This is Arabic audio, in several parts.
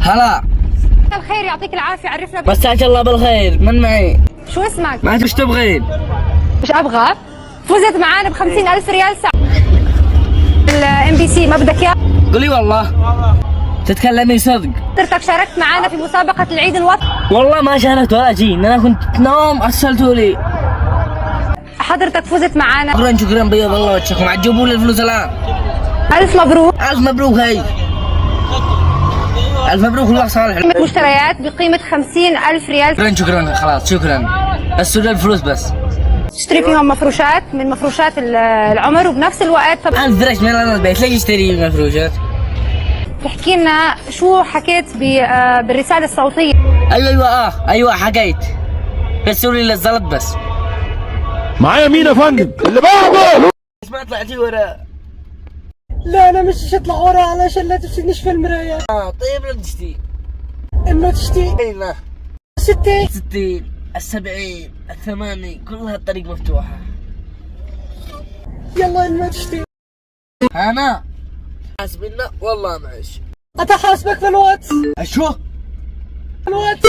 هلا. الخير يعطيك العافية، عرفنا مساك الله بالخير، من معي؟ شو اسمك؟ ما ايش تبغين؟ مش أبغى. فزت معانا ب50,000 ريال ساعة الMBC، ما بدك إياه؟ قولي والله. تتكلمي صدق؟ حضرتك شاركت معانا في مسابقة العيد الوطني. والله ما شاركت ولا شيء، انا كنت نوم ارسلتوا لي. حضرتك فزت معانا. شكرا بيض الله وجهكم، عجبوا لي الفلوس الان. ألف مبروك. الف مبروك. هاي الف مبروك، الله صالح. مشتريات بقيمة 50,000 ريال. شكرا خلاص شكرا، بس الفلوس بس. تشتري فيهم مفروشات من مفروشات العمر، وبنفس الوقت ألف درج من البيت، ليش اشتري مفروشات؟ تحكي لنا شو حكيت بالرسالة الصوتية. ايوه حكيت، بس قولي للزلط بس. معايا مين يا فندم؟ اللي بعده. بس ما طلعتي ورا. لا انا مش هطلع ورا علشان لا تفسدنيش في المراية. طيب لا تشتي. انه تشتي ايوه 60 60 70 80 كلها الطريق مفتوحة. يلا انه تشتي. انا حاسبنا والله معش. اتحاسبك في الواتس. شو؟ الواتس.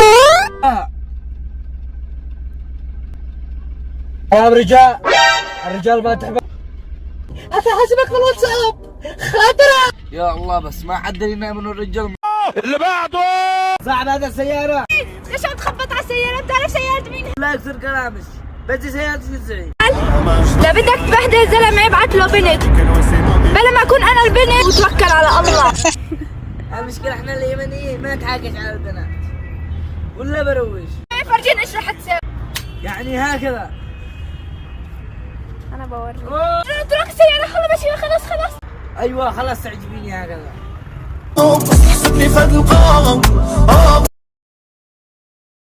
يا رجال، الرجال ما تحب. اتحاسبك في الواتساب خاطرة. يا الله، بس ما حد ينام من الرجال. اللي بعده. صاحب هذا السيارة. ليش عم تخبط على السيارة؟ بتعرف سيارة مين؟ لا يكثر كلامك، بس سيارتي تسعي. لا بدك تبهدل زلمة ابعت له بنت، بلا ما اكون انا البنت وتوكل على الله. المشكلة احنا اليمنيين ما نتحاكش على البنات ولا بروش. فرجينا ايش رح تسوي. يعني هكذا. انا بوريك. اترك السيارة، خلص خلاص. ايوه خلاص تعجبيني هكذا. حسبني فد القام